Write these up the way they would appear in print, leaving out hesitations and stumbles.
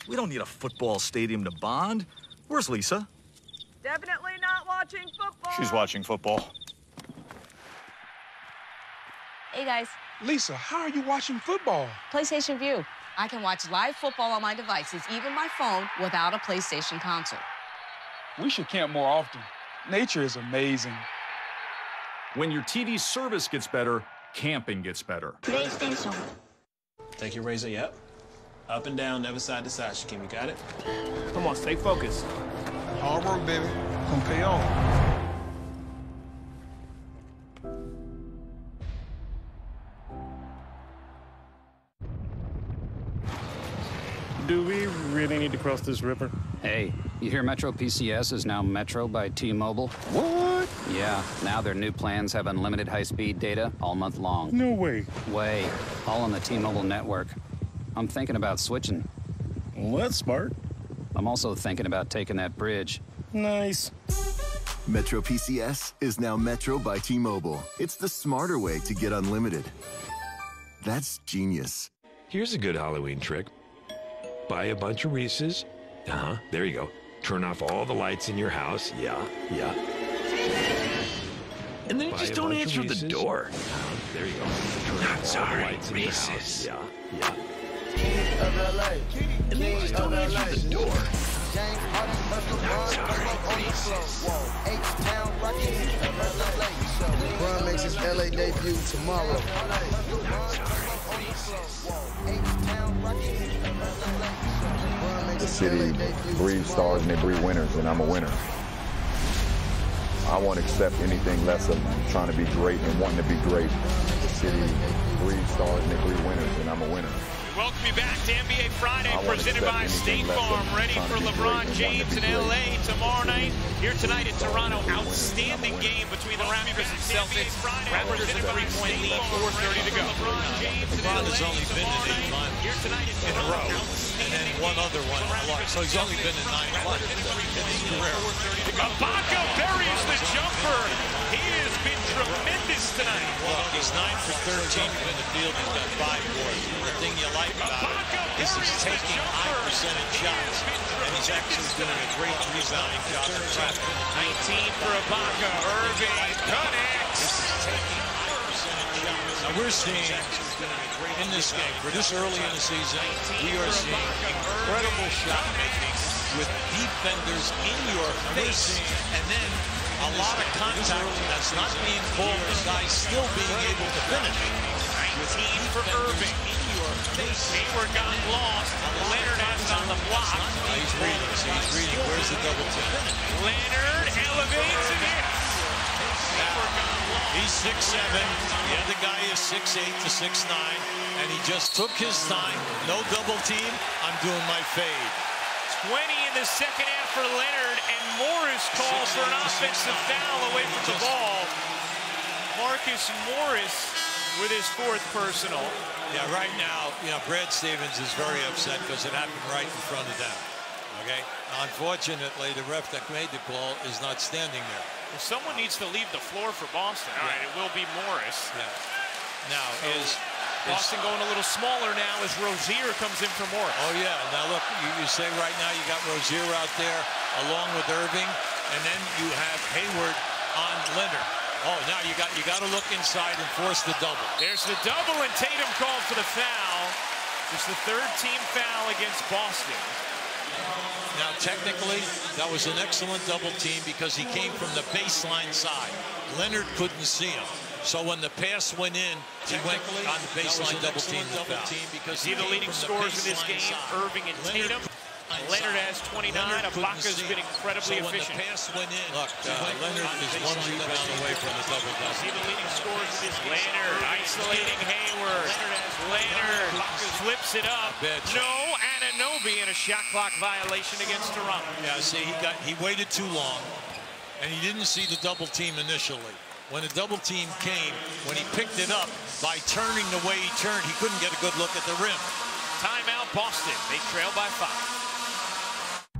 We don't need a football stadium to bond. Where's Lisa? Definitely not watching football. She's watching football. Hey, guys. Lisa, how are you watching football? PlayStation View. I can watch live football on my devices, even my phone, without a PlayStation console. We should camp more often. Nature is amazing. When your TV service gets better, camping gets better. PlayStation. Take your razor, yep. Up and down, never side to side, Shaquem. You got it? Come on, stay focused. Hard work, baby. Gonna pay off. Do we really need to cross this river? Hey, you hear Metro PCS is now Metro by T-Mobile? What? Yeah, now their new plans have unlimited high-speed data all month long. No way. Way, all on the T-Mobile network. I'm thinking about switching. Well, that's smart. I'm also thinking about taking that bridge. Nice. Metro PCS is now Metro by T-Mobile. It's the smarter way to get unlimited. That's genius. Here's a good Halloween trick. Buy a bunch of Reese's. There you go. Turn off all the lights in your house. Yeah. And then you just don't answer the door. There you go. Turn off all the lights in your house. Yeah. And then you just don't answer the door. LeBron makes his LA debut tomorrow. The city breeds stars and they breed winners, and I'm a winner. I won't accept anything less of trying to be great and wanting to be great. The city breeds stars and they breed winners, and I'm a winner. Welcome you back to NBA Friday, presented by State Farm. Ready for LeBron James in L.A. tomorrow night. Here tonight in Toronto, outstanding game between the Raptors and Celtics. Raptors in a 3-point lead, 4:30 to go. LeBron has only been in 8 months in a row, and then one other one. So he's only been in 9 months in his career. Ibaka buries the jumper. He has been tremendous tonight. Look, he's 9 for 13 in the field. He's got 5 boards. The thing you like about it is he's taking high percentage shots, and he's actually doing a great rebounding job. 19 for Ibaka. Irving connects. Now we're seeing in this game, for this early in the season, we are seeing incredible shot making with defenders in your face, and then a lot of contact that's not being called, the guys still being able to finish. 19 for Irving. Hayward got lost. Leonard has on the block. He's reading. Where's the double team? Leonard elevates and hits. He's 6'7". The other guy is 6'8" to 6'9", and he just took his time. No double team. I'm doing my fade. 20 in the second half for Leonard, and Morris called for an offensive foul away from the ball. Marcus Morris with his 4th personal. Yeah, right now, Brad Stevens is very upset because it happened right in front of them. Okay? Unfortunately, the ref that made the call is not standing there. Well, someone needs to leave the floor for Boston. All right, it will be Morris. Yeah. Now, is Boston going a little smaller now as Rozier comes in for Morris. Oh, yeah. Now, look, you say right now you got Rozier out there along with Irving, and then you have Hayward on Leonard. Oh, now you got to look inside and force the double. There's the double, and Tatum called for the foul. It's the 3rd team foul against Boston. Now, technically, that was an excellent double team because he came from the baseline side. Leonard couldn't see him. So when the pass went in, he went on the baseline double team because he the leading scorers in this game, Irving and Tatum. Leonard has 29. Ibaka's been incredibly efficient. When the pass went in, look, Leonard is 1 rebound away from the double-double. See the leading scorers in this game. Leonard isolating Hayward. Leonard flips it up. No Anunoby in a shot clock violation against Toronto. Yeah, see, he waited too long, and he didn't see the double team initially. When the double team came, when he picked it up, by turning the way he turned, he couldn't get a good look at the rim. Timeout, Boston. They trail by 5.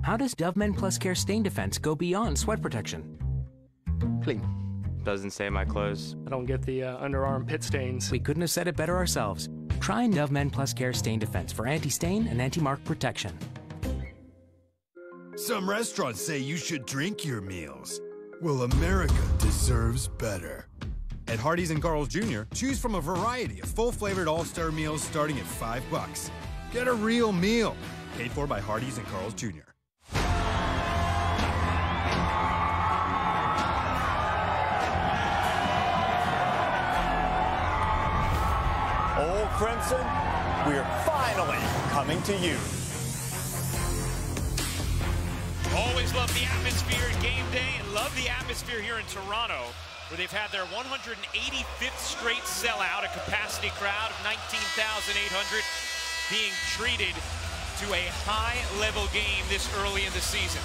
How does Dove Men Plus Care Stain Defense go beyond sweat protection? Clean. Doesn't stain my clothes. I don't get the underarm pit stains. We couldn't have said it better ourselves. Try Dove Men Plus Care Stain Defense for anti-stain and anti-mark protection. Some restaurants say you should drink your meals. Well, America deserves better. At Hardee's and Carl's Jr., choose from a variety of full-flavored all-star meals starting at $5. Get a real meal. Paid for by Hardee's and Carl's Jr. Old Crimson, we're finally coming to you. Always love the atmosphere at game day and love the atmosphere here in Toronto, where they've had their 185th straight sellout, a capacity crowd of 19,800, being treated to a high-level game this early in the season.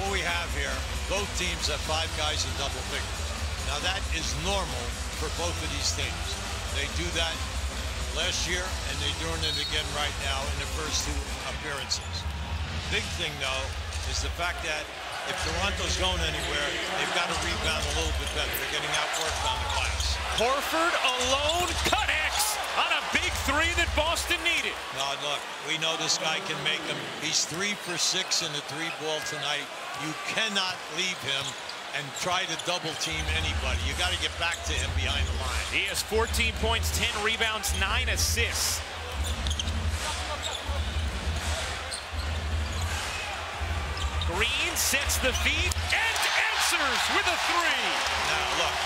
What we have here, both teams have 5 guys in double figures. Now that is normal for both of these teams. They do that last year, and they're doing it again right now in the first 2 appearances. Big thing, though, is the fact that if Toronto's going anywhere, they've got to rebound a little bit better. They're getting outworked on the glass. Horford alone connects on a big 3 that Boston needed. Now, look, we know this guy can make them. He's 3 for 6 in the 3-ball tonight. You cannot leave him and try to double team anybody. You got to get back to him behind the line. He has 14 points, 10 rebounds, 9 assists. Green sets the feed and answers with a 3. Now look,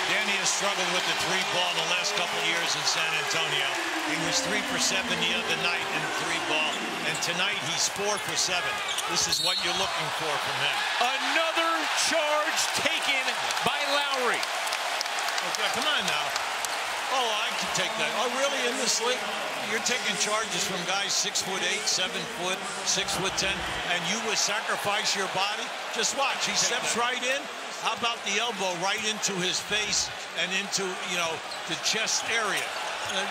Danny has struggled with the 3-ball in the last couple of years in San Antonio. He was 3 for 7 the other night in the 3-ball, and tonight he's 4 for 7. This is what you're looking for from him. Another charge taken by Lowry. Okay, come on now. Oh, I can take that. Oh, really? In this league, you're taking charges from guys 6'8", 7 foot, 6'10", and you would sacrifice your body? Just watch. He steps right in. How about the elbow right into his face and into, you know, the chest area?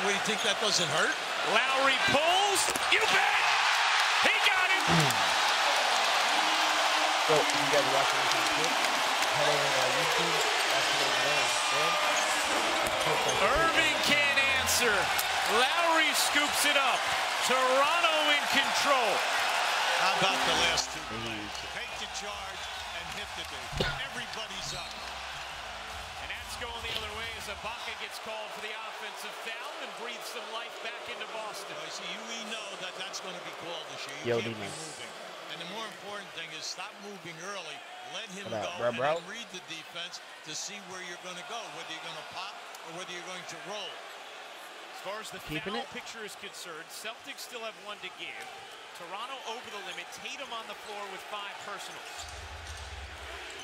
What, do you think that doesn't hurt? Lowry pulls. You bet. He got him. So, you guys watching this on Twitch? Head over to YouTube. Watch it over there. Irving can't answer. Lowry scoops it up. Toronto in control. How about the last 2 plays? Take the charge and hit the dude. Everybody's up. And that's going the other way as Ibaka gets called for the offensive foul and breathes some life back into Boston. See, we know that that's going to be called this year. You can't be moving. And the more important thing is stop moving early. Let him go and then read the defense to see where you're going to go, whether you're going to pop or whether you're going to roll. As far as the foul picture is concerned, Celtics still have 1 to give. Toronto over the limit. Tatum on the floor with 5 personals.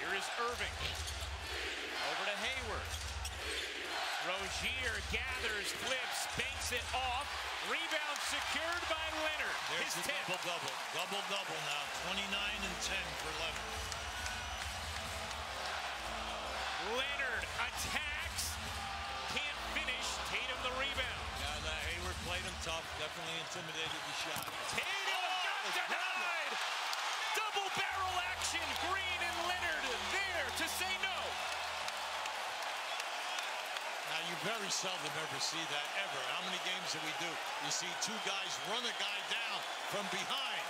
Here is Irving. Over to Hayward. Rozier gathers, flips, banks it off. Rebound secured by Leonard. There's his double-double. Double-double now. 29 and 10 for Leonard. Leonard attacks. Can't finish. Tatum the rebound. Yeah, Hayward played him tough. Definitely intimidated the shot. Tatum got denied. Double barrel action. Green and Leonard there to say no. Now, you very seldom ever see that, ever. How many games do we do? You see 2 guys run a guy down from behind.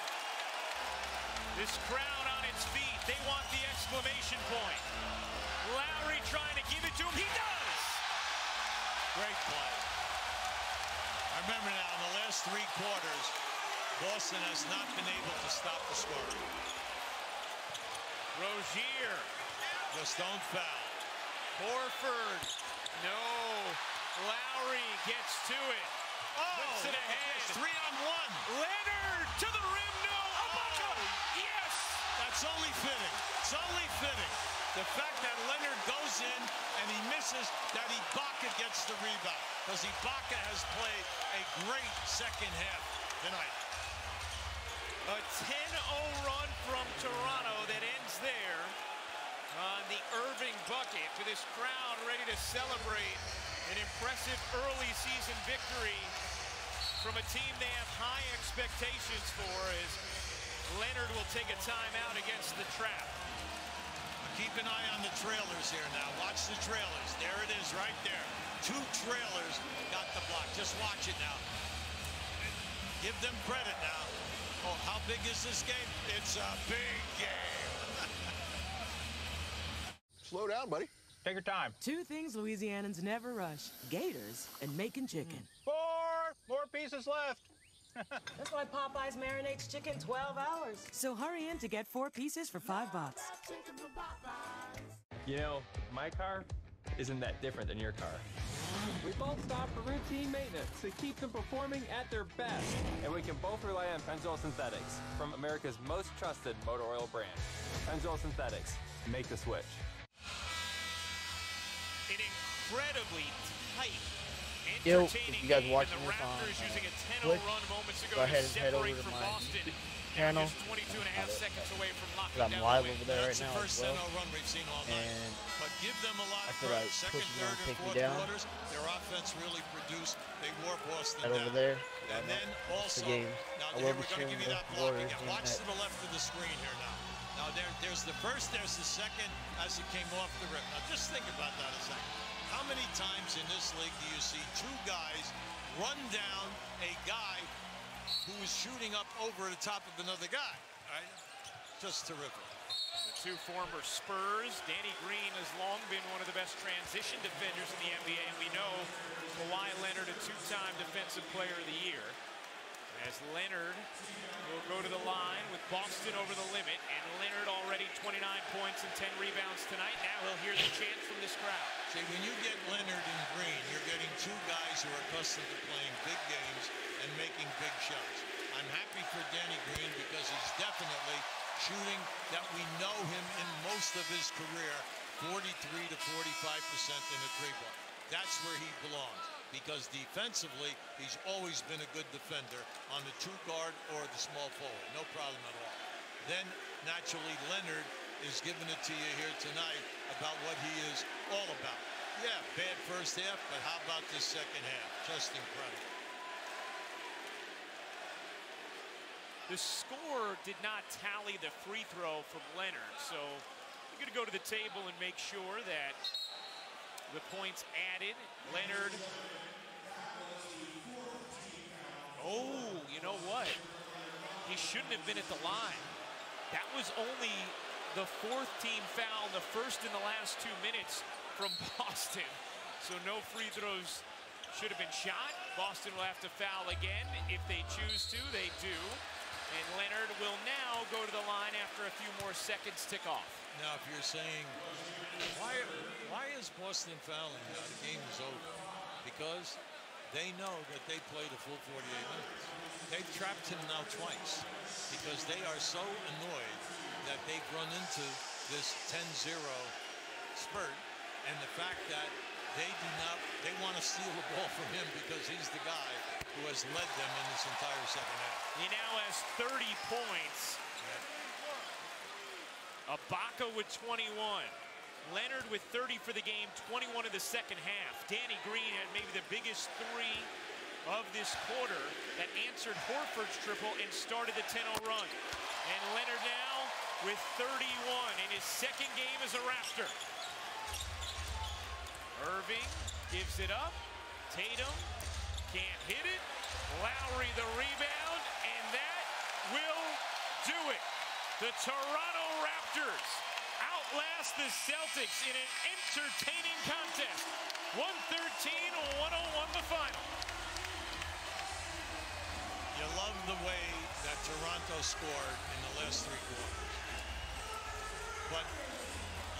This crowd on its feet. They want the exclamation point. Lowry trying to give it to him. He does! Great play. I remember now, in the last 3 quarters, Boston has not been able to stop the scoring. Rozier. Just don't foul. Horford. No. Lowry gets to it. Puts it ahead. 3-on-1. Leonard to the rim. No. Ibaka. Yes. That's only fitting. It's only fitting. The fact that Leonard goes in and he misses, that Ibaka gets the rebound. Because Ibaka has played a great second half tonight. A 10-0 run from Toronto that ends there on the Irving bucket, with this crowd ready to celebrate an impressive early season victory from a team they have high expectations for, as Leonard will take a timeout against the Trap. Keep an eye on the trailers here now. Watch the trailers. There it is right there. 2 trailers got the block. Just watch it now. Give them credit now. Oh, how big big is this game? It's a big game. Slow down, buddy. Take your time. Two things Louisianans never rush: gators and making chicken. 4 more pieces left. That's why Popeyes marinates chicken 12 hours. So hurry in to get 4 pieces for $5. You know, my car isn't that different than your car. We both stop for routine maintenance to keep them performing at their best. And we can both rely on Pennzoil Synthetics from America's most trusted motor oil brand. Pennzoil Synthetics. Make the switch. An incredibly tight, Yo, entertaining if you guys game, watching and the this on Raptors using a 10-0 Twitch, run moments ago go ahead to and head over separate to from my Boston. channel. Just 22 and a half seconds away from locking I'm down live the win. over there right That's now the as first well. 10-0 run we've seen all night. And But give them a lot I of feel credit. like Second, Twitch is third, gonna and take me fourth down. quarters, their offense really produced. They wore Boston head over down. there. And then That's also, the game. now I here will be we're going to give you streaming that the blocking. Warriors And game watch at to the left of the screen here now. Now there's the first, there's the second as it came off the rim. Now just think about that a second. How many times in this league do you see two guys run down a guy who is shooting up over the top of another guy? Right? Just terrific. The two former Spurs, Danny Green has long been one of the best transition defenders in the NBA, and we know Kawhi Leonard, a two-time Defensive Player of the Year. As Leonard will go to the line with Boston over the limit, and Leonard already 29 points and 10 rebounds tonight. Now he'll hear the chant from this crowd. See, when you get Leonard and Green, you're getting two guys who are accustomed to playing big games and making big shots. I'm happy for Danny Green because he's definitely shooting that we know him in most of his career, 43 to 45% in the three-ball. That's where he belongs. Because defensively, he's always been a good defender on the two-guard or the small forward. No problem at all. Then, naturally, Leonard is giving it to you here tonight about what he is all about. Yeah, bad first half, but how about this second half? Just incredible. The score did not tally the free throw from Leonard, so we're going to go to the table and make sure that the points added. Leonard. Oh, you know what? He shouldn't have been at the line. That was only the 4th team foul, the first in the last 2 minutes from Boston. So no free throws should have been shot. Boston will have to foul again. If they choose to, they do. And Leonard will now go to the line after a few more seconds tick off. Now, if you're saying, why is Boston fouling now? The game is over. Because they know that they played a full 48 minutes. They've trapped him now twice because they are so annoyed that they've run into this 10-0 spurt, and the fact that they want to steal the ball from him because he's the guy who has led them in this entire second half. He now has 30 points. Ibaka with 21. Leonard with 30 for the game, 21 in the second half. Danny Green had maybe the biggest three of this quarter that answered Horford's triple and started the 10-0 run. And Leonard now with 31 in his second game as a Raptor. Irving gives it up. Tatum can't hit it. Lowry the rebound, and that will do it. The Toronto Raptors outlast the Celtics in an entertaining contest. 113-101 the final. You love the way that Toronto scored in the last 3 quarters. But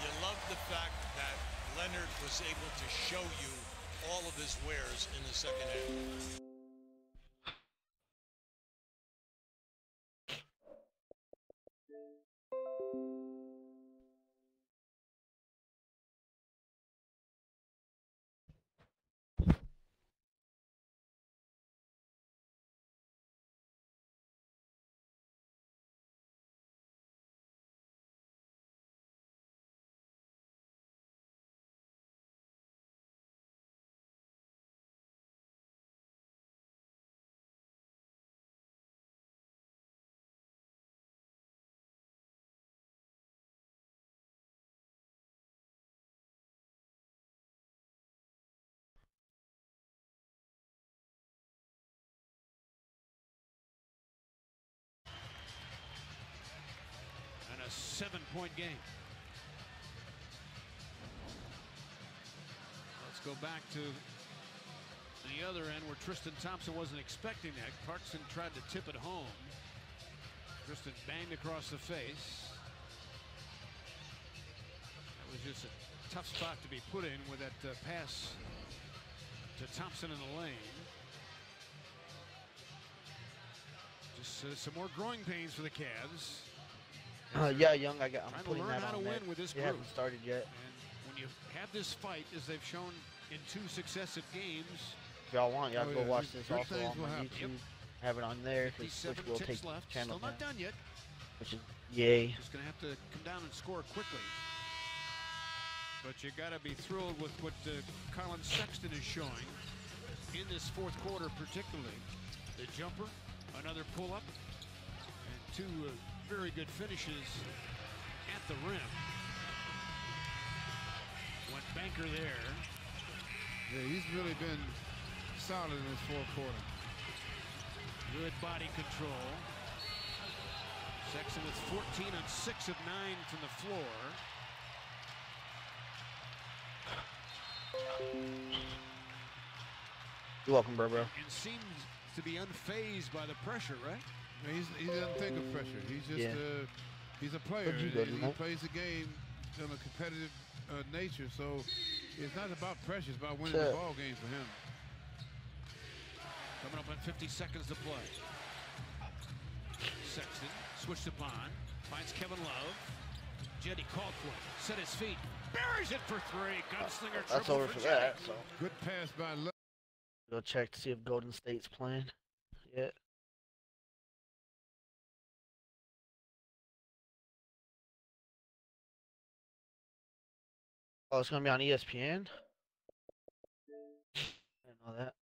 you love the fact that Leonard was able to show you all of his wares in the second half. 3-point game. Let's go back to the other end where Tristan Thompson wasn't expecting that. Clarkson tried to tip it home. Tristan banged across the face. That was just a tough spot to be put in with that pass to Thompson in the lane. Just some more growing pains for the Cavs. Yeah, Young, I'm trying to putting learn that how to on win that. with this They group. haven't started yet. And when you have this fight, as they've shown in 2 successive games. If y'all want, y'all go watch this Good also things on will my happen. YouTube. Yep. Have it on there. 57 Which will tips take left. channel Still not down. done yet. Which is yay. Just going to have to come down and score quickly. But you got to be thrilled with what Colin Sexton is showing in this fourth quarter, particularly. The jumper, another pull-up, and 2 very good finishes at the rim. Went banker there. Yeah, he's really been solid in this fourth quarter. Good body control. Sexton with 14 on 6 of 9 from the floor. You're welcome, bro. And seems to be unfazed by the pressure, right? He doesn't think of pressure. He's just he's a player. He plays the game on a competitive nature. So it's not about pressure. It's about winning the ball game for him. Coming up on 50 seconds to play. Sexton switched upon, finds Kevin Love. Jetty called for it, set his feet, buries it for 3. Gunslinger That's triple over for for Jetty. that. So good pass by Love. Go check to see if Golden State's playing yet. Oh, it's gonna be on ESPN. I didn't know that.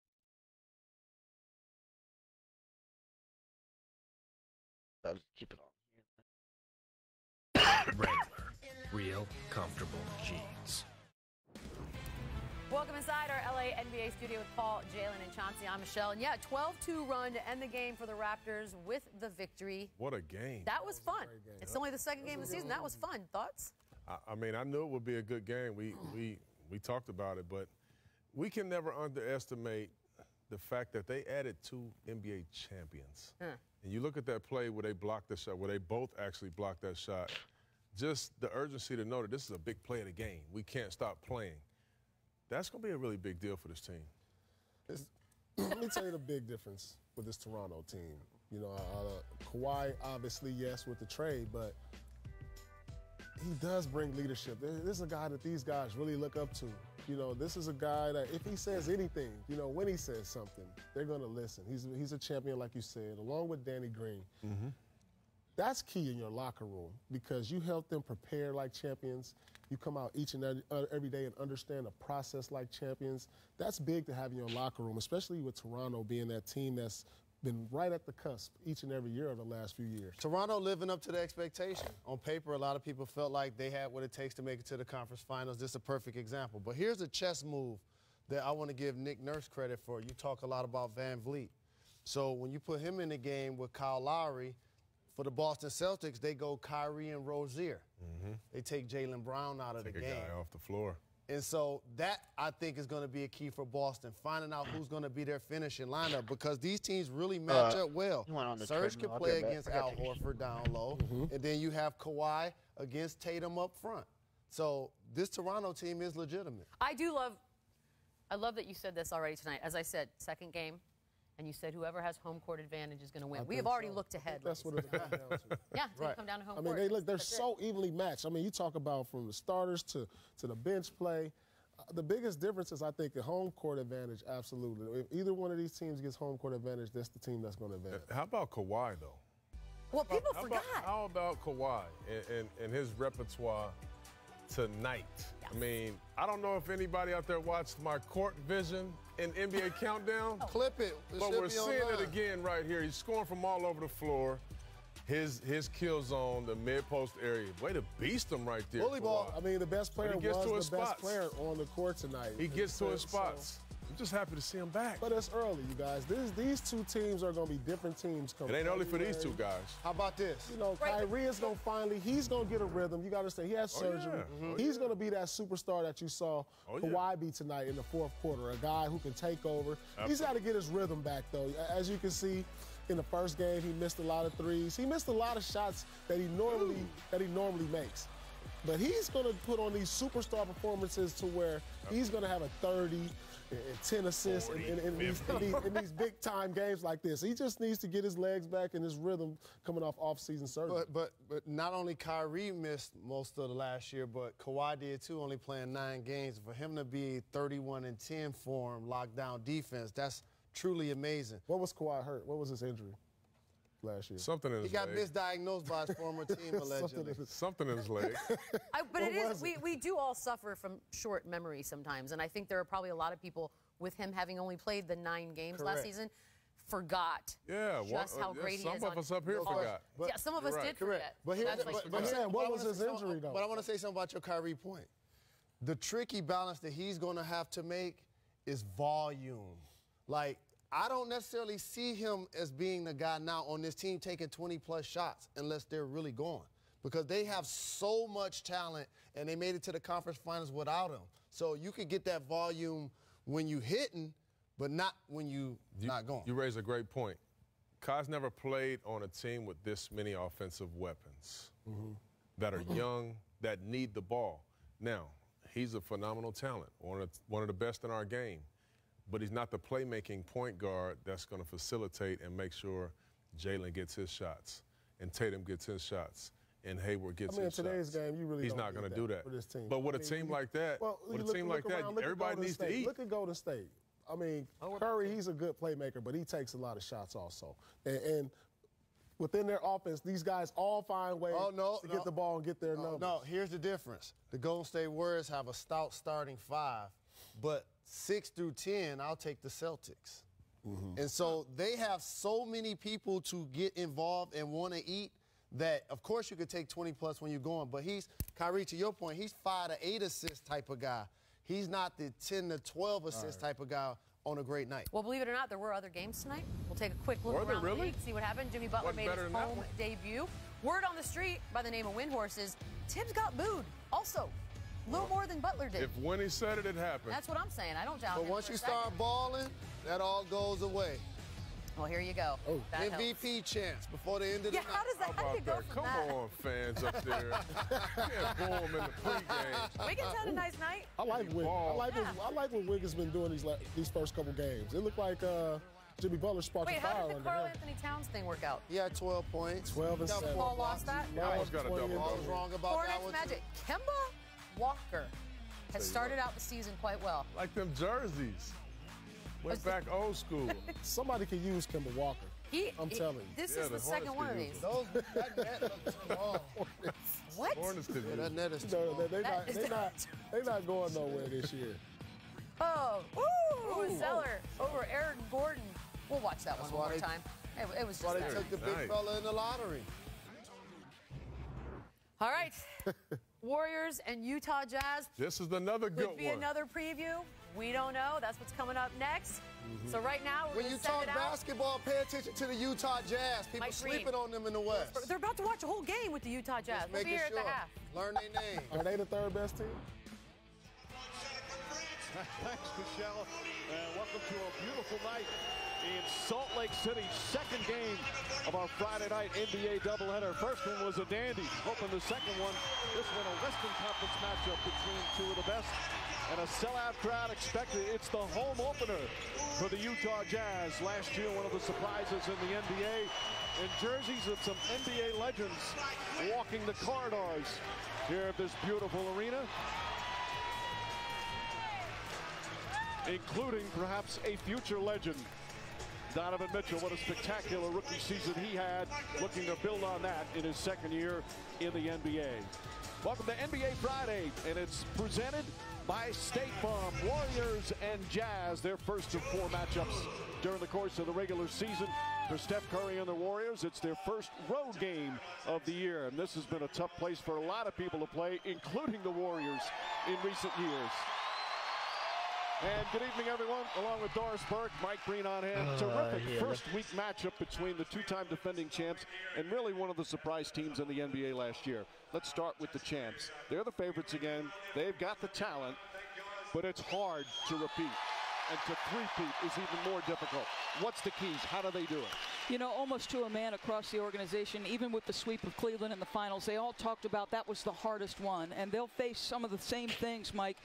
I'll just keep it on here. Wrangler, real comfortable jeans. Welcome inside our LA NBA studio with Paul, Jalen, and Chauncey. I'm Michelle. And yeah, 12-2 run to end the game for the Raptors with the victory. What a game. That was fun. It's only the second game of the season. That was fun. Thoughts? I mean, I knew it would be a good game. We talked about it, but we can never underestimate the fact that they added 2 NBA champions. And you look at that play where they blocked the shot, where they both actually blocked that shot, just the urgency to know that this is a big play of the game. We can't stop playing. That's going to be a really big deal for this team. Let me tell you the big difference with this Toronto team. You know, Kawhi, obviously, yes, with the trade, but he does bring leadership. This is a guy that these guys really look up to. You know, this is a guy that if he says anything, you know, when he says something, they're going to listen. He's a champion, like you said, along with Danny Green. That's key in your locker room because you help them prepare like champions. You come out each and every day and understand the process like champions. That's big to have in your locker room, especially with Toronto being that team that's been right at the cusp each and every year of the last few years. Toronto living up to the expectation. On paper, a lot of people felt like they had what it takes to make it to the conference finals. This is a perfect example. But here's a chess move that I want to give Nick Nurse credit for. You talk a lot about Van Vliet. So when you put him in the game with Kyle Lowry, for the Boston Celtics, they go Kyrie and Rozier. They take Jaylen Brown out of the game. Take a guy off the floor. And so that, I think, is going to be a key for Boston, finding out who's going to be their finishing lineup because these teams really match up well. Serge can play against Al Horford down low, and then you have Kawhi against Tatum up front. So this Toronto team is legitimate. I love that you said this already tonight. As I said, second game, and you said whoever has home court advantage is going to win. We have already looked ahead. That's what it comes down to. Yeah, it's going to come down to home court. I mean, they're so evenly matched. I mean, you talk about from the starters to the bench play. The biggest difference is, I think, the home court advantage, absolutely. If either one of these teams gets home court advantage, that's the team that's going to advance. How about Kawhi, though? Well, people forgot. How about Kawhi and his repertoire tonight? I mean, I don't know if anybody out there watched my court vision in NBA Countdown. Clip it. But we're seeing it again right here. He's scoring from all over the floor. His kill zone, the mid-post area. Way to beast him right there. Bully ball. I mean, the best player was the spots. best player on the court tonight. He gets to his spots. I'm just happy to see him back. But it's early, you guys. These two teams are going to be different teams. It ain't only for these two guys. How about this? You know, Kyrie is going to finally, he's going to get a rhythm. You got to understand, he has surgery. He's going to be that superstar that you saw Kawhi be tonight in the fourth quarter, a guy who can take over. Absolutely. He's got to get his rhythm back, though. As you can see, in the first game, he missed a lot of threes. He missed a lot of shots that he normally makes. But he's going to put on these superstar performances to where he's going to have a 30 and 10 assists in these big-time games like this. He just needs to get his legs back and his rhythm coming off off-season surgery. But not only Kyrie missed most of the last year, but Kawhi did too, only playing 9 games. For him to be 31-10 form, lockdown defense, that's truly amazing. What was Kawhi hurt? What was his injury last year? Something in his leg. He got misdiagnosed by his former team, allegedly. Something in his leg. But it is, we do all suffer from short memory sometimes, and I think there are probably a lot of people with him having only played the 9 games last season forgot just how great he is. Some of us up here forgot. Yeah, some of us did forget. But what was his injury, though? But I want to say something about your Kyrie point. The tricky balance that he's going to have to make is volume. Like, I don't necessarily see him as being the guy now on this team taking 20-plus shots unless they're really going, because they have so much talent, and they made it to the conference finals without him. So you could get that volume when you hitting, but not when you not going. You raise a great point. Kai's never played on a team with this many offensive weapons that are young, that need the ball. Now, he's a phenomenal talent, one of the best in our game. But he's not the playmaking point guard that's going to facilitate and make sure Jalen gets his shots and Tatum gets his shots and Hayward gets his shots. In today's game, you really he's not going to do that for this team. But with a team like that, everybody needs to eat. Look at Golden State. I mean, Curry, he's a good playmaker, but he takes a lot of shots also. And within their offense, these guys all find ways to get the ball and get their numbers. No, here's the difference. The Golden State Warriors have a stout starting 5, but 6 through 10, I'll take the Celtics. And so they have so many people to get involved and want to eat that, of course, you could take 20-plus when you're going. But Kyrie, to your point, he's 5 to 8 assist type of guy. He's not the 10 to 12 assist type of guy on a great night. Well, believe it or not, there were other games tonight. We'll take a quick look around the league, see what happened. Jimmy Butler made his home debut. Word on the street by the name of Windhorses, Tibbs got booed also. A little more than Butler did. If Winnie said it, it happened. That's what I'm saying. I don't doubt it. But once you start balling, that all goes away. Well, here you go. MVP chance before the end of the night. How do you go from that? Come on, fans up there. You can't boo them in the pregame. Wiggins had a nice night. I like Wiggins. I like what Wiggins been doing these first couple games. It looked like Jimmy Butler sparked a fire. How did the Karl Anthony Towns thing work out? He had 12 points. 12 and 7. Paul lost that? I almost got a double. I was wrong about Hornets that one. Magic. Kemba Walker has started out the season quite well. Like them jerseys. Went back old school. Somebody could use Kemba Walker. I'm telling you. This is the second one of these. That net looks small. What? Hornets could use. That net is small. They're not going nowhere this year. Oh, ooh, Zeller over Aaron Gordon. We'll watch that one more time. It was just why they took the big fella in the lottery. All right. Warriors and Utah Jazz. This is another good one. Could be another preview. We don't know. That's what's coming up next. So right now, we're when you talk basketball, pay attention to the Utah Jazz. People sleeping on them in the West. They're about to watch a whole game with the Utah Jazz. We'll be here at the half. Learn their name. Are they the third best team? Thanks, Michelle. Welcome to a beautiful night in Salt Lake City. Second game of our Friday night NBA doubleheader. First one was a dandy. Hoping the second one, this one a Western Conference matchup between two of the best. And a sellout crowd expected. It's the home opener for the Utah Jazz. Last year, one of the surprises in the NBA. And jerseys of some NBA legends walking the corridors here at this beautiful arena. Including perhaps a future legend, Donovan Mitchell. What a spectacular rookie season he had, looking to build on that in his second year in the NBA. Welcome to NBA Friday, and it's presented by State Farm. Warriors and Jazz, their first of 4 matchups during the course of the regular season. For Steph Curry and the Warriors, it's their first road game of the year, and this has been a tough place for a lot of people to play, including the Warriors in recent years. And good evening, everyone. Along with Doris Burke, Mike Breen on hand. Terrific first-week matchup between the two-time defending champs and really one of the surprise teams in the NBA last year. Let's start with the champs. They're the favorites again. They've got the talent, but it's hard to repeat. And to three-peat is even more difficult. What's the keys? How do they do it? You know, almost to a man across the organization, even with the sweep of Cleveland in the finals, they all talked about that was the hardest one. And they'll face some of the same things, Mike.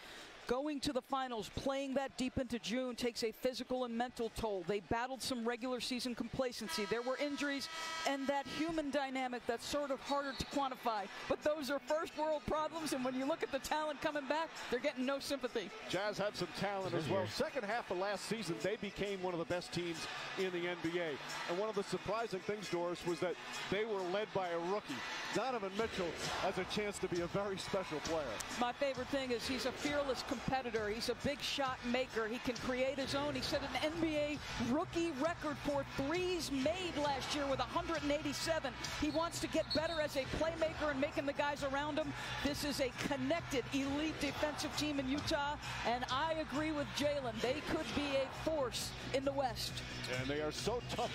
Going to the finals, playing that deep into June takes a physical and mental toll. They battled some regular season complacency. There were injuries and that human dynamic that's sort of harder to quantify. But those are first world problems, and when you look at the talent coming back, they're getting no sympathy. Jazz had some talent as well. Second half of last season, they became one of the best teams in the NBA. And one of the surprising things, Doris, was that they were led by a rookie. Donovan Mitchell has a chance to be a very special player. My favorite thing is he's a fearless competitor. He's a big shot maker. He can create his own. He set an NBA rookie record for threes made last year with 187. He wants to get better as a playmaker and making the guys around him. This is a connected, elite defensive team in Utah, and I agree with Jalen. They could be a force in the West. And they are so tough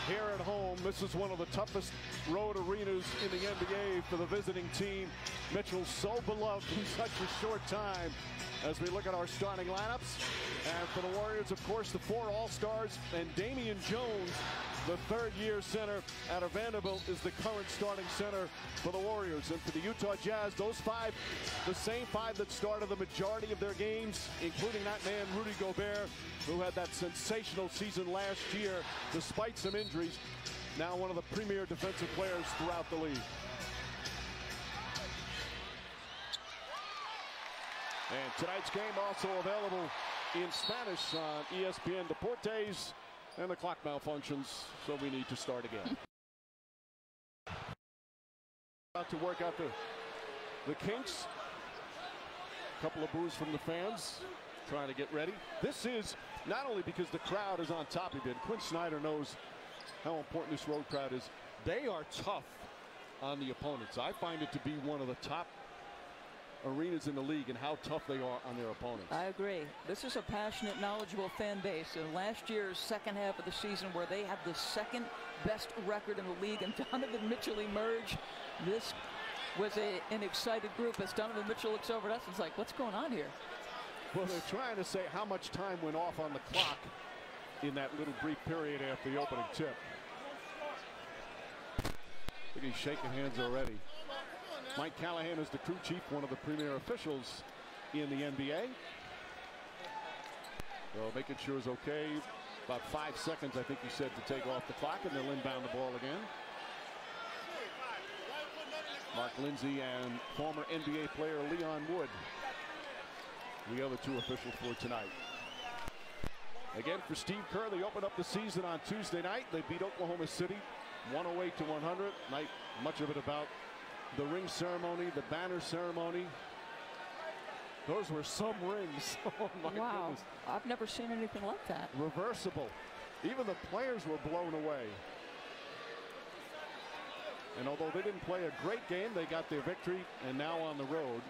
here at home. This is one of the toughest road arenas in the NBA for the visiting team. Mitchell's so beloved in such a short time. As we look at our starting lineups, and for the Warriors, of course, the 4 All-Stars, and Damian Jones, the third-year center out of Vanderbilt, is the current starting center for the Warriors. And for the Utah Jazz, those 5, the same 5 that started the majority of their games, including that man, Rudy Gobert, who had that sensational season last year, despite some injuries, now one of the premier defensive players throughout the league. And tonight's game also available in Spanish on ESPN Deportes. And the clock malfunctions, so we need to start again. About to work out the kinks. A couple of boos from the fans trying to get ready. This is not only because the crowd is on top of it. Quinn Snyder knows how important this road crowd is. They are tough on the opponents. I find it to be one of the top arenas in the league and how tough they are on their opponents. I agree. This is a passionate, knowledgeable fan base. And last year's second half of the season, where they have the second best record in the league, and Donovan Mitchell emerged, this was an excited group. As Donovan Mitchell looks over at us, it's like, what's going on here? Well, they're trying to say how much time went off on the clock in that little brief period after the opening tip. I think he's shaking hands already. Mike Callahan is the crew chief, one of the premier officials in the NBA. So making sure it's okay. About 5 seconds, I think he said, to take off the clock, and they'll inbound the ball again. Mark Lindsay and former NBA player Leon Wood, the other 2 officials for tonight. Again, for Steve Kerr, they opened up the season on Tuesday night. They beat Oklahoma City 108-100. Night, much of it about the ring ceremony, the banner ceremony. Those were some rings. Oh my goodness. I've never seen anything like that. Reversible. Even the players were blown away. And although they didn't play a great game, they got their victory, and now on the road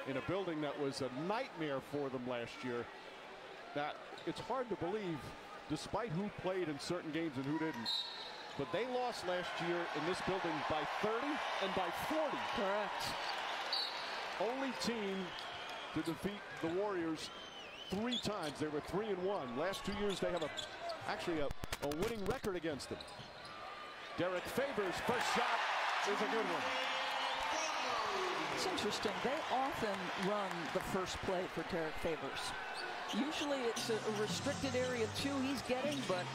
in a building that was a nightmare for them last year. That it's hard to believe, despite who played in certain games and who didn't. But they lost last year in this building by 30 and by 40. Correct. Only team to defeat the Warriors 3 times. They were 3-1. Last 2 years they have actually a winning record against them. Derek Favors' first shot is a good one. It's interesting. They often run the first play for Derek Favors. Usually it's a restricted area 2 he's getting, but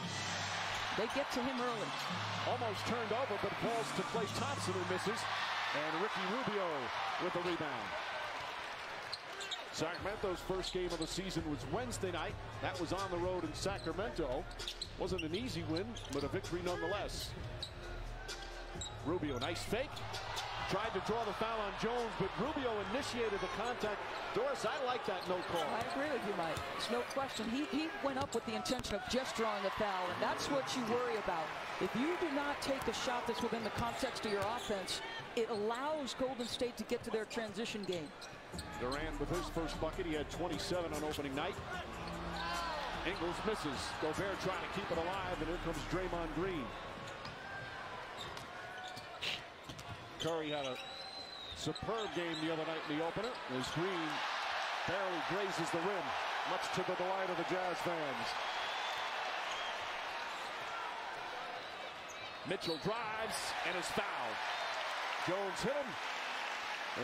they get to him early. Almost turned over, but falls to Klay Thompson, who misses. And Ricky Rubio with the rebound. Sacramento's first game of the season was Wednesday night. That was on the road in Sacramento. Wasn't an easy win, but a victory nonetheless. Rubio, nice fake. tried to draw the foul on Jones, but Rubio initiated the contact. Doris, I like that no call. I agree with you, Mike. There's no question. He went up with the intention of just drawing a foul, and that's what you worry about. If you do not take a shot that's within the context of your offense, it allows Golden State to get to their transition game. Durant with his first bucket. He had 27 on opening night. Ingles misses. Gobert trying to keep it alive, and here comes Draymond Green. Curry had a superb game the other night in the opener as Green barely grazes the rim, much to the delight of the Jazz fans. Mitchell drives and is fouled. Jones hit him,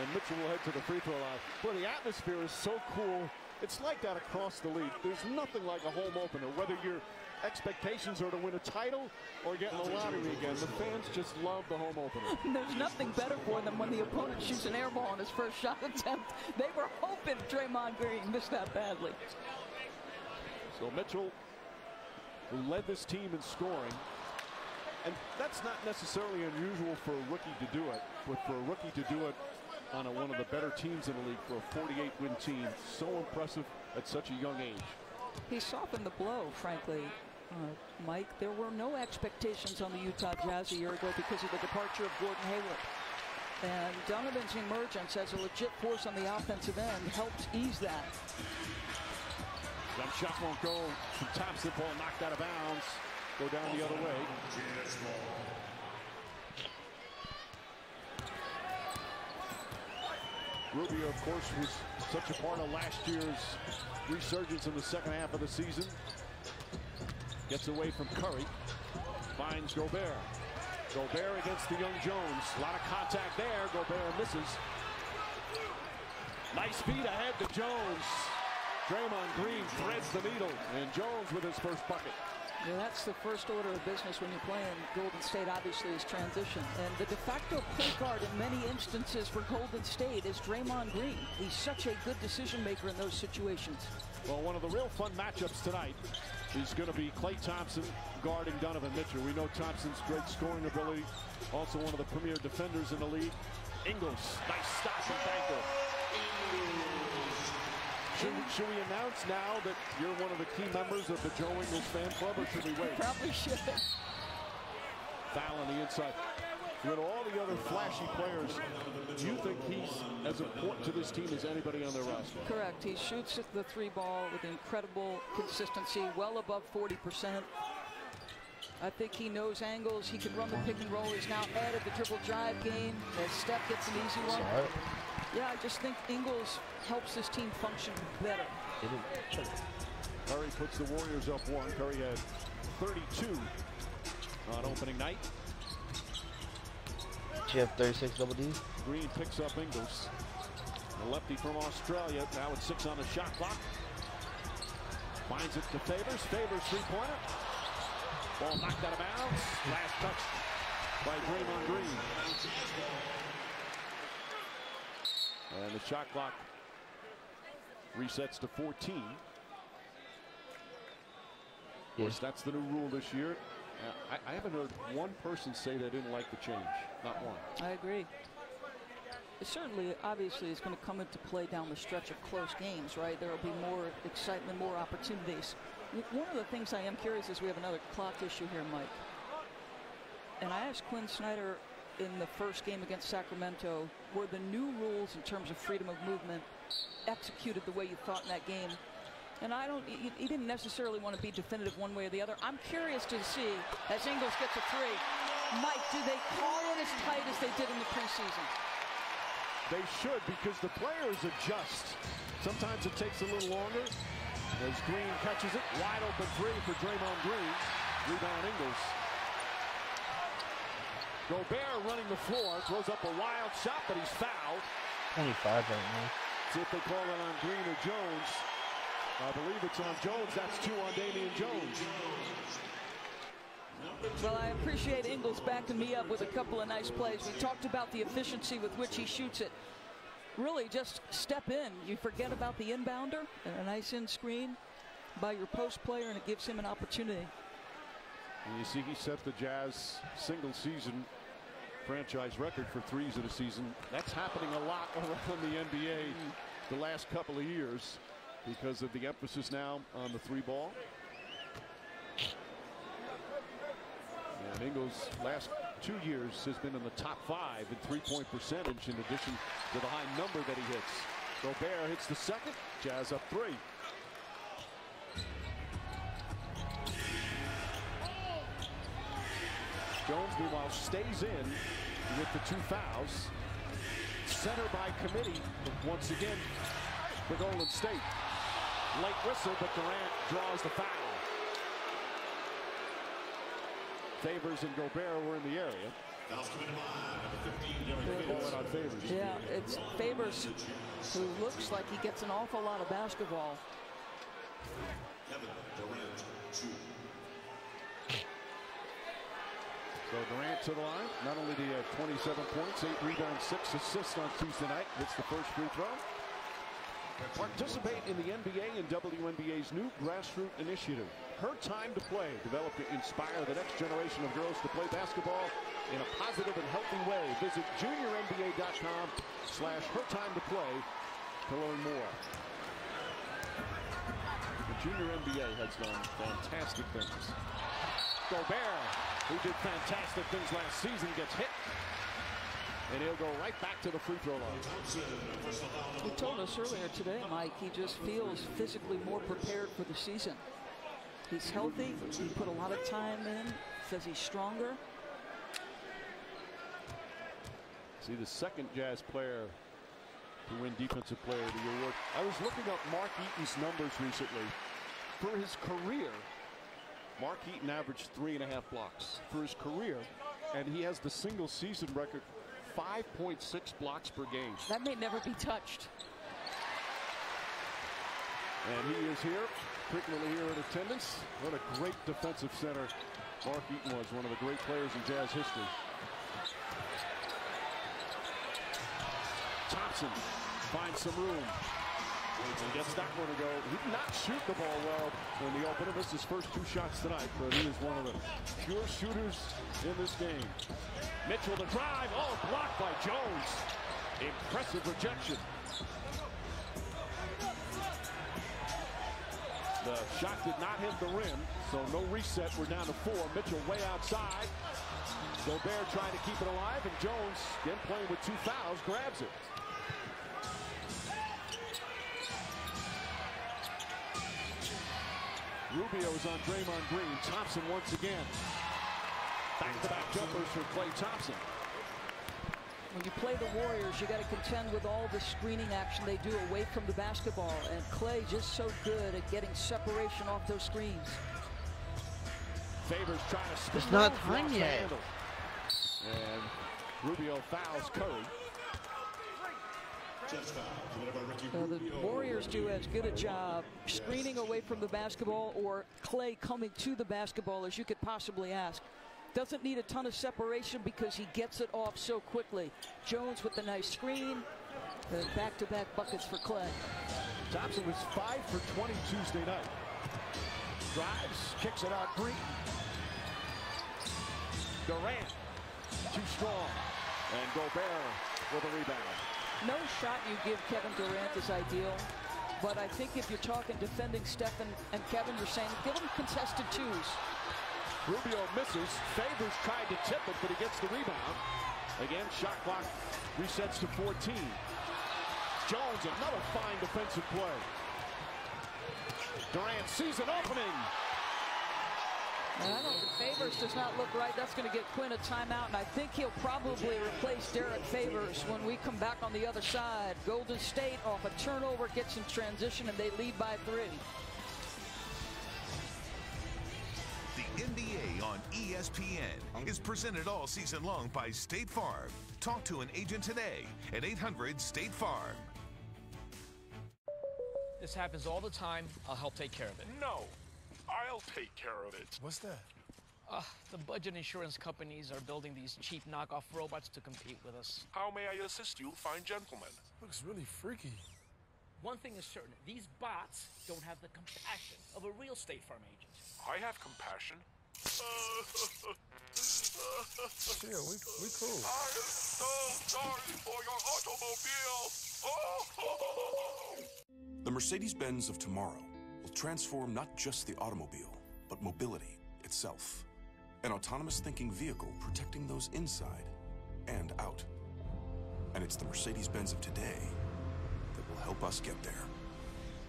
and Mitchell will head to the free throw line. Boy, the atmosphere is so cool. It's like that across the league. There's nothing like a home opener, whether your expectations are to win a title or get in the lottery again. The fans just love the home opener. There's nothing better for them when the opponent shoots an air ball on his first shot attempt. They were hoping Draymond Green missed that badly. So Mitchell, who led this team in scoring, and that's not necessarily unusual for a rookie to do it, but for a rookie to do it on one of the better teams in the league, for a 48-win team, so impressive at such a young age. He softened the blow, frankly, Mike. There were no expectations on the Utah Jazz a year ago because of the departure of Gordon Hayward. And Donovan's emergence as a legit force on the offensive end helped ease that. Jump shot won't go from Thompson. Ball knocked out of bounds. Go down the other way. Rubio, of course, was such a part of last year's resurgence in the second half of the season. Gets away from Curry. Finds Gobert. Gobert against the young Jones. A lot of contact there. Gobert misses. Nice feed ahead to Jones. Draymond Green threads the needle. And Jones with his first bucket. Yeah, that's the first order of business when you're playing Golden State, obviously, is transition. And the de facto point guard in many instances for Golden State is Draymond Green. He's such a good decision maker in those situations. Well, one of the real fun matchups tonight is going to be Klay Thompson guarding Donovan Mitchell. We know Thompson's great scoring ability, also one of the premier defenders in the league. Ingles, nice stop from Banker. Should we announce now that you're one of the key members of the Joe Ingles fan club, or should we wait? Probably should. Foul on the inside. With all the other flashy players, do you think he's as important to this team as anybody on their roster? Correct. He shoots the three ball with incredible consistency, well above 40%. I think he knows angles. He can run the pick and roll. He's now added the dribble drive game. As Steph gets an easy one. Yeah, I just think Ingles helps this team function better. Curry puts the Warriors up one. Curry had 32 on opening night. She have 36 double Ds. Green picks up Ingles. The lefty from Australia. Now it's 6 on the shot clock. Finds it to Favors. Favors three-pointer. Ball knocked out of bounds. Last touch by Draymond Green. And the shot clock resets to 14. Of course, that's the new rule this year. I haven't heard one person say they didn't like the change. Not one. I agree. It certainly, obviously, is going to come into play down the stretch of close games, right? There will be more excitement, more opportunities. One of the things I am curious is we have another clock issue here, Mike. And I asked Quinn Snyder in the first game against Sacramento, were the new rules in terms of freedom of movement executed the way you thought in that game? And he didn't necessarily want to be definitive one way or the other. I'm curious to see, as Ingles gets a three, Mike, do they call it as tight as they did in the preseason? They should, because the players adjust. Sometimes it takes a little longer. As Green catches it, wide open three for Draymond Green. Rebound Ingles. Gobert running the floor, throws up a wild shot, but he's fouled. 25 right now. See if they call it on Green or Jones. I believe it's on Jones. That's 2 on Damian Jones. Well, I appreciate Ingles backing me up with a couple of nice plays. We talked about the efficiency with which he shoots it. Really, just step in. You forget about the inbounder, and a nice in screen by your post player, and it gives him an opportunity. And you see he set the Jazz single season franchise record for threes in a season. That's happening a lot around the NBA the last couple of years because of the emphasis now on the three ball. And Ingles last 2 years has been in the top 5 in three-point percentage in addition to the high number that he hits. Gobert hits the second. Jazz up 3. Jones, meanwhile, stays in with the 2 fouls. Center by committee once again for Golden State. Late whistle, but Durant draws the foul. Favors and Gobert were in the area. On Favors. Yeah, it's Favors who looks like he gets an awful lot of basketball. So Durant to the line. Not only did he have 27 points, 8 rebounds, 6 assists on Tuesday night. It's the first free throw. Participate in the NBA and WNBA's new grassroots initiative, Her Time to Play, developed to inspire the next generation of girls to play basketball in a positive and healthy way. Visit juniornba.com/hertimetoplay to learn more. The Junior NBA has done fantastic things. Gobert, who did fantastic things last season, gets hit. And he'll go right back to the free throw line. He told us earlier today, Mike, he just feels physically more prepared for the season. He's healthy. He put a lot of time in. Says he's stronger. See, the second Jazz player to win Defensive Player of the Year award. I was looking up Mark Eaton's numbers recently. For his career, Mark Eaton averaged 3.5 blocks for his career, and he has the single season record 5.6 blocks per game. That may never be touched. And he is here, frequently here in attendance. What a great defensive center Mark Eaton was, one of the great players in Jazz history. Thompson finds some room and gets that one to go. He did not shoot the ball well in the opener. Missed his first 2 shots tonight, but he is one of the pure shooters in this game. Mitchell the drive. Oh, blocked by Jones. Impressive rejection. The shot did not hit the rim, so no reset. We're down to 4. Mitchell way outside. Gobert trying to keep it alive, and Jones, again playing with 2 fouls, grabs it. Rubio is on Draymond Green. Thompson once again. Back-to-back jumpers for Klay Thompson. When you play the Warriors, you got to contend with all the screening action they do away from the basketball. And Klay just so good at getting separation off those screens. Favors trying to spin. It's not time yet. And Rubio fouls Curry. The Warriors do as good a job screening away from the basketball or Klay coming to the basketball as you could possibly ask. Doesn't need a ton of separation because he gets it off so quickly. Jones with the nice screen. Back-to-back buckets for Klay. Thompson was 5 for 20 Tuesday night. Drives, kicks it out Green. Durant, too strong. And Gobert with a rebound. No shot you give Kevin Durant is ideal, but I think if you're talking defending Stephen and Kevin, you're saying give them contested 2s. Rubio misses. Favors tried to tip it, but he gets the rebound. Again, shot clock resets to 14. Jones, another fine defensive play. Durant sees an opening. And I don't think Favors does not look right. That's going to get Quinn a timeout, and I think he'll probably replace Derek Favors when we come back on the other side. Golden State off a turnover gets in transition, and they lead by 3. The NBA on ESPN is presented all season long by State Farm. Talk to an agent today at 800-STATE-FARM. This happens all the time. I'll help take care of it. No. I'll take care of it. What's that? The budget insurance companies are building these cheap knockoff robots to compete with us. How may I assist you, fine gentleman? Looks really freaky. One thing is certain, these bots don't have the compassion of a real State Farm agent. I have compassion. Chill, we cool. I am so sorry for your automobile. The Mercedes-Benz of tomorrow will transform not just the automobile, but mobility itself. An autonomous thinking vehicle protecting those inside and out. And it's the Mercedes-Benz of today that will help us get there.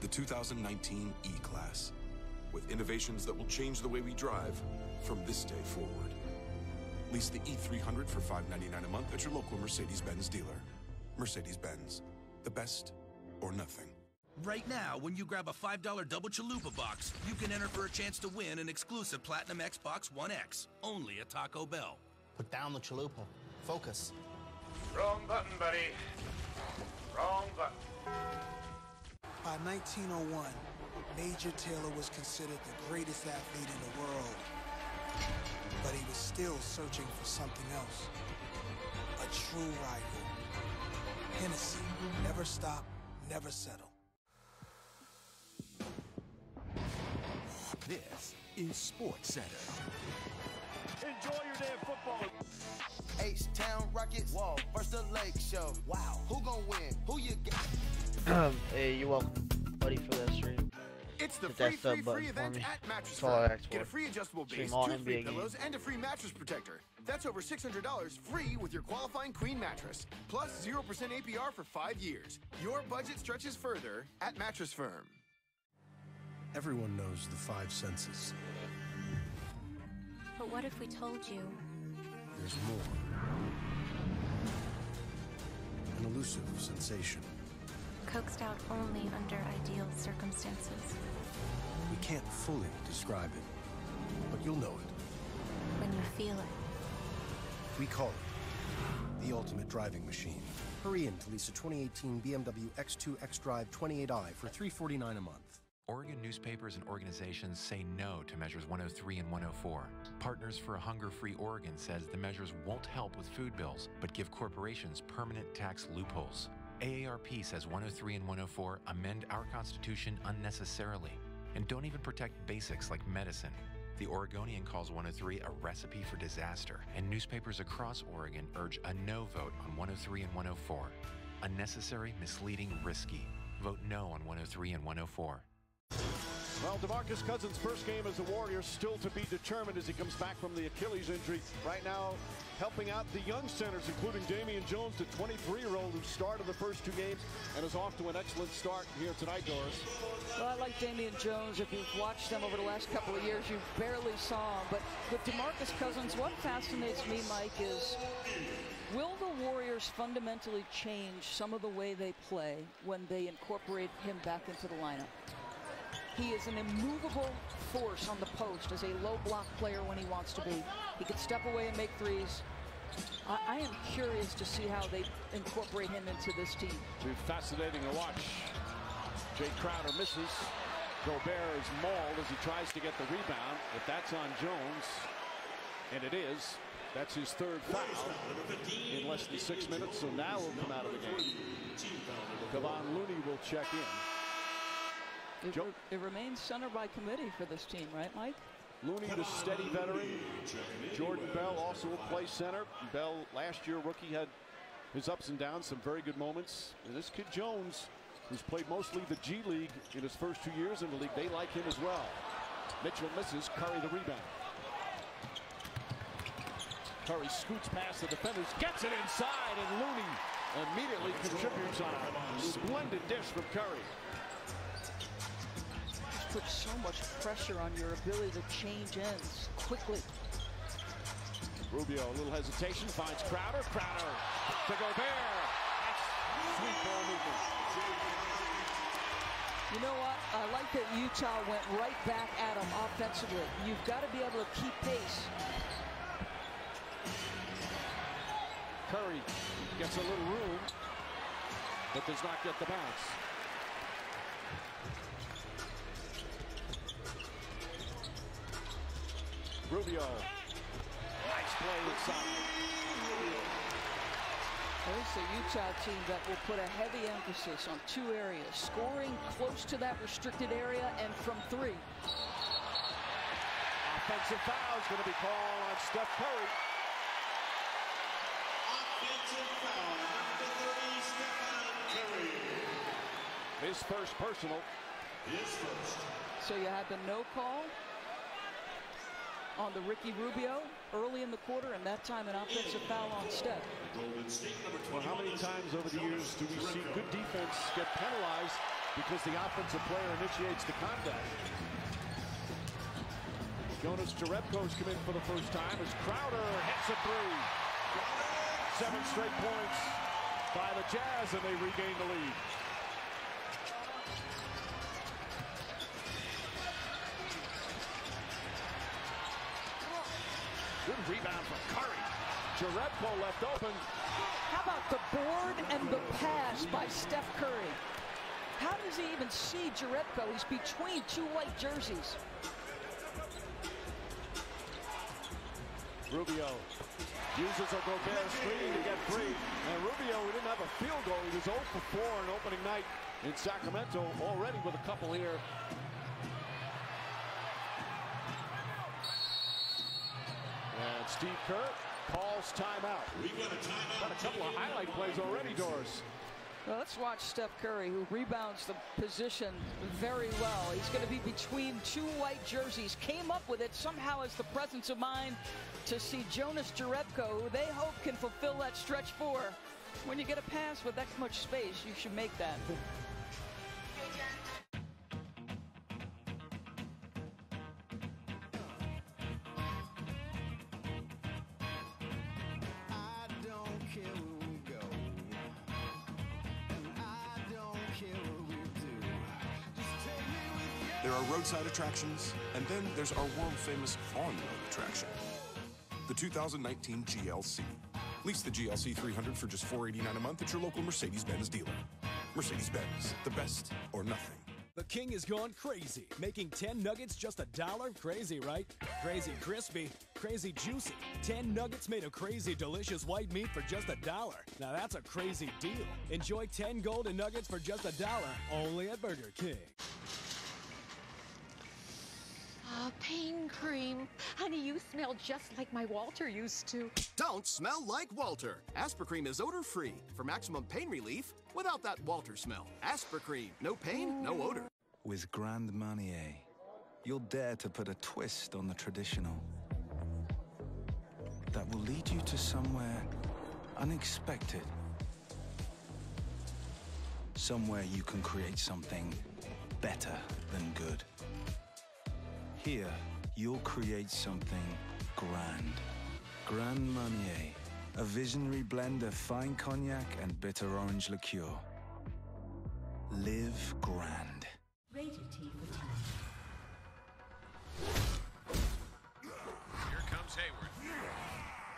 The 2019 E-Class, with innovations that will change the way we drive from this day forward. Lease the E300 for $599 a month at your local Mercedes-Benz dealer. Mercedes-Benz, the best or nothing. Right now, when you grab a $5 double chalupa box, you can enter for a chance to win an exclusive Platinum Xbox One X, only at Taco Bell. Put down the chalupa. Focus. Wrong button, buddy. Wrong button. By 1901, Major Taylor was considered the greatest athlete in the world. But he was still searching for something else. A true rival. Hennessy. Never stop, never settle. This is Sports Center. Enjoy your day of football. H-Town Rockets versus the Lake Show. Wow. Who gonna win? Who you got? Hey, you're welcome, buddy, for that stream. It's the Hit free button event for me. at Mattress That's all I Firm. asked Get a for. free adjustable base, Stream all 2 free NBA pillows, games. and a free mattress protector. That's over $600 free with your qualifying queen mattress. Plus 0% APR for 5 years. Your budget stretches further at Mattress Firm. Everyone knows the 5 senses. But what if we told you? There's more. An elusive sensation. Coaxed out only under ideal circumstances. We can't fully describe it, but you'll know it. When you feel it. We call it the ultimate driving machine. Hurry in to lease a 2018 BMW X2 X-Drive 28i for $349 a month. Oregon newspapers and organizations say no to Measures 103 and 104. Partners for a Hunger-Free Oregon says the measures won't help with food bills, but give corporations permanent tax loopholes. AARP says 103 and 104 amend our Constitution unnecessarily and don't even protect basics like medicine. The Oregonian calls 103 a recipe for disaster, and newspapers across Oregon urge a no vote on 103 and 104. Unnecessary, misleading, risky. Vote no on 103 and 104. Well, DeMarcus Cousins' first game as a Warrior still to be determined as he comes back from the Achilles injury. Right now, helping out the young centers, including Damian Jones, the 23-year-old who started the first 2 games and is off to an excellent start here tonight, Doris. Well, I like Damian Jones. If you've watched them over the last couple of years, you barely saw him. But with DeMarcus Cousins, what fascinates me, Mike, is will the Warriors fundamentally change some of the way they play when they incorporate him back into the lineup? He is an immovable force on the post as a low block player when he wants to be. He can step away and make threes. I am curious to see how they incorporate him into this team. It'll be fascinating to watch. Jay Crowder misses. Gobert is mauled as he tries to get the rebound. If that's on Jones, and it is, that's his 3rd foul in less than 6 minutes, so now he'll come out of the game. Kevon Looney will check in. It remains center by committee for this team, right, Mike? Looney, the steady veteran. Jordan Bell also will play center. Bell, last year rookie, had his ups and downs, some very good moments. And this kid Jones, who's played mostly the G League in his first 2 years in the league, they like him as well. Mitchell misses, Curry the rebound. Curry scoots past the defenders, gets it inside, and Looney immediately contributes on a splendid dish from Curry. Puts so much pressure on your ability to change ends quickly. Rubio, a little hesitation, finds Crowder. Crowder to Gobert. That's sweet ball movement. You know what? I like that Utah went right back at him offensively. You've got to be able to keep pace. Curry gets a little room, but does not get the bounce. Rubio, nice play inside. There's a Utah team that will put a heavy emphasis on 2 areas, scoring close to that restricted area and from 3. offensive foul is going to be called on Steph Curry. Offensive foul, number 30, Steph Curry. His first personal. His first. So you had the no call on the Ricky Rubio early in the quarter, and that time an offensive foul on Steph. Well, how many times over the years do we see good defense get penalized because the offensive player initiates the contact? Jonas Jerebko's come in for the first time as Crowder hits a three. 7 straight points by the Jazz, and they regain the lead. Good rebound from Curry. Jerebko left open. How about the board and the pass by Steph Curry? How does he even see Jerebko? He's between two white jerseys. Rubio uses a Gobert screen to get free. And Rubio, who didn't have a field goal, he was 0 for 4 on opening night in Sacramento, already with a couple here. And Steve Kerr calls timeout. Got a couple of highlight plays already, Doris. Well, let's watch Steph Curry, who rebounds the position very well. He's going to be between two white jerseys. Came up with it, somehow has the presence of mind to see Jonas Jerebko, who they hope can fulfill that stretch 4. When you get a pass with that much space, you should make that. There are roadside attractions, and then there's our world-famous on-road attraction. The 2019 GLC. Lease the GLC 300 for just $489 a month at your local Mercedes-Benz dealer. Mercedes-Benz, the best or nothing. The king has gone crazy, making 10 nuggets just $1. Crazy, right? Crazy crispy, crazy juicy. 10 nuggets made of crazy delicious white meat for just $1. Now that's a crazy deal. Enjoy 10 golden nuggets for just $1, only at Burger King. Pain cream. Honey, you smell just like my Walter used to. Don't smell like Walter. Aspercream is odor-free for maximum pain relief without that Walter smell. Aspercream. No pain, no odor. With Grand Marnier, you'll dare to put a twist on the traditional. That will lead you to somewhere unexpected. Somewhere you can create something better than good. Here, you'll create something grand. Grand Marnier, a visionary blend of fine cognac and bitter orange liqueur. Live grand. Rated T for T. Here comes Hayward.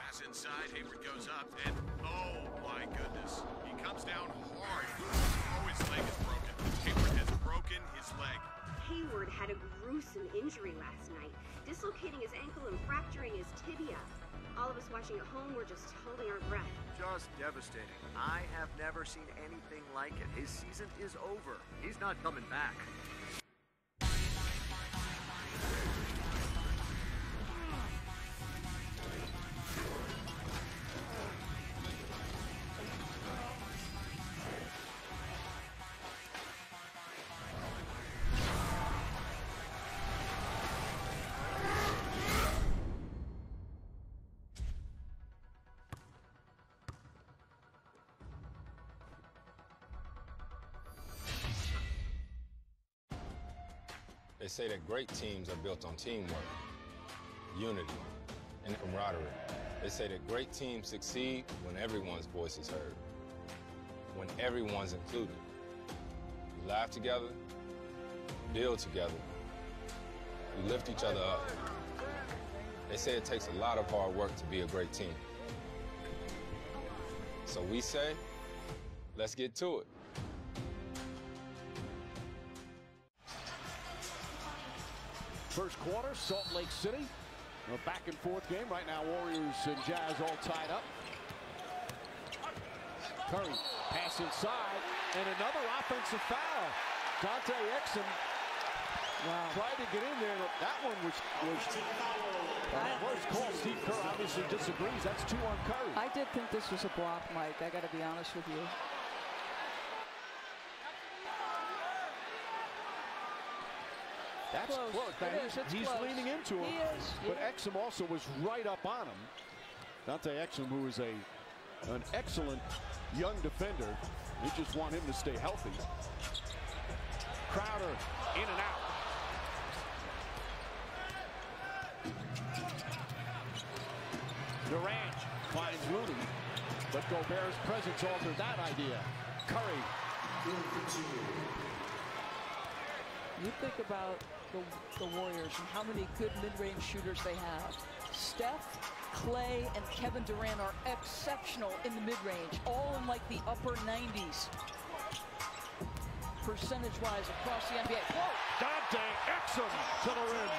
Pass inside, Hayward goes up, and oh my goodness, he comes down hard. Oh, his leg is broken. Hayward has broken his leg. Hayward had a gruesome injury last night, dislocating his ankle and fracturing his tibia. All of us watching at home were just holding our breath. Just devastating. I have never seen anything like it. His season is over. He's not coming back. They say that great teams are built on teamwork, unity, and camaraderie. They say that great teams succeed when everyone's voice is heard, when everyone's included. We laugh together, build together, we lift each other up. They say it takes a lot of hard work to be a great team. So we say, let's get to it. First quarter, Salt Lake City. A back and forth game right now. Warriors and Jazz all tied up. Curry, pass inside, and another offensive foul. Dante Exum tried to get in there. That one was close call. Steve Kerr obviously disagrees. That's 2 on Curry. I did think this was a block, Mike. I got to be honest with you. That's close. He's close. leaning into him. He is. But Exum also was right up on him. Dante Exum, who is an excellent young defender. We just want him to stay healthy. Crowder in and out. Durant finds Looney, but Gobert's presence altered that idea. Curry. You think about the Warriors and how many good mid-range shooters they have. Steph, Clay, and Kevin Durant are exceptional in the mid-range, all in like the upper 90s. Percentage-wise across the NBA. Whoa! Dante Exum to the rim.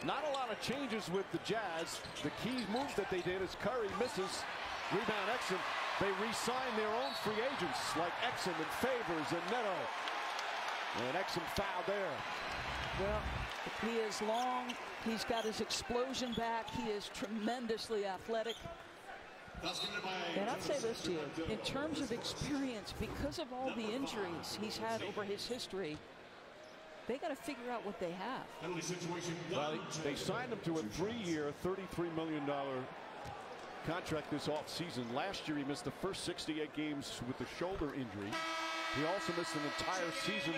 Not a lot of changes with the Jazz. The key move that they did is Curry misses. Rebound Exum. They re-sign their own free agents like Exum and Favors and Neto. And Exum fouled there. Well, he is long. He's got his explosion back. He is tremendously athletic. And I'd say this to you, in terms of experience, because of all the injuries he's had over his history, they got to figure out what they have. Well, they signed him to a 3-year, $33 million contract this offseason. Last year, he missed the first 68 games with a shoulder injury. He also missed an entire season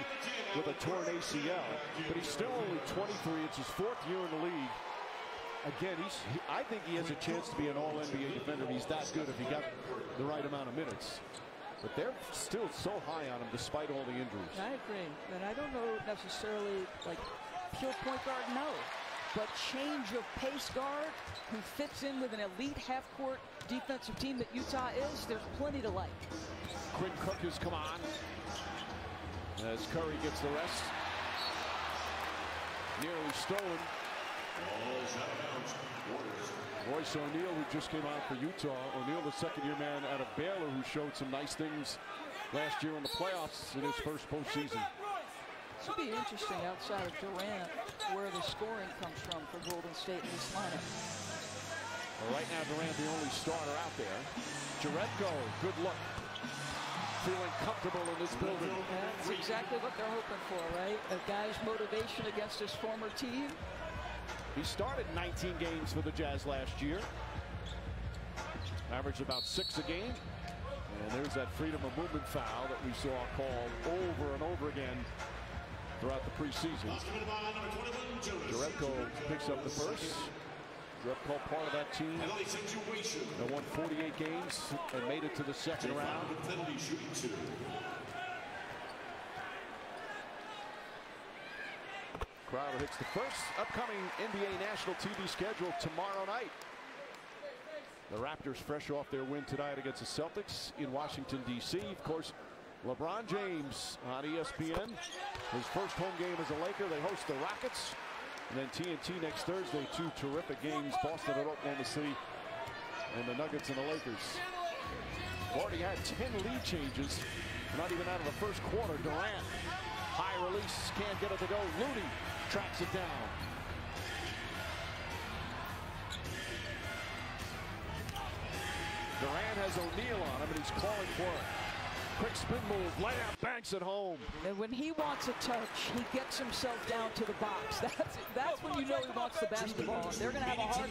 with a torn ACL, but he's still only 23. It's his 4th year in the league. Again, I think he has a chance to be an all-NBA defender. He's that good if he got the right amount of minutes. But they're still so high on him despite all the injuries. I agree. And I don't know necessarily like pure point guard, no. But change of pace guard who fits in with an elite half-court defensive team that Utah is, there's plenty to like. Quinn Cook has come on as Curry gets the rest. Nearly stolen. Royce O'Neal, who just came out for Utah. O'Neal, the second-year man out of Baylor, who showed some nice things last year in the playoffs in his first postseason. This will be interesting outside of Durant where the scoring comes from for Golden State in this lineup. Well, right now, Durant the only starter out there. Jerebko, good look. Feeling comfortable in this building. That's exactly what they're hoping for, right? A guy's motivation against his former team. He started 19 games for the Jazz last year. Averaged about 6 a game. And there's that freedom of movement foul that we saw called over and over again throughout the preseason. Jerebko picks up the first. Jerebko, part of that team that won 48 games and made it to the second round. Crowder hits the first. Upcoming NBA national TV schedule tomorrow night. The Raptors fresh off their win tonight against the Celtics in Washington, D.C. Of course, LeBron James on ESPN. His first home game as a Laker. They host the Rockets. And then TNT next Thursday. 2 terrific games. Boston at Oklahoma City. And the Nuggets and the Lakers. Already had 10 lead changes. Not even out of the first quarter. Durant. High release. Can't get it to go. Looney tracks it down. Durant has O'Neal on him, and he's calling for it. Quick spin move, layup, banks it home. And when he wants a touch, he gets himself down to the box. That's when you know he wants the basketball. They're going to have a hard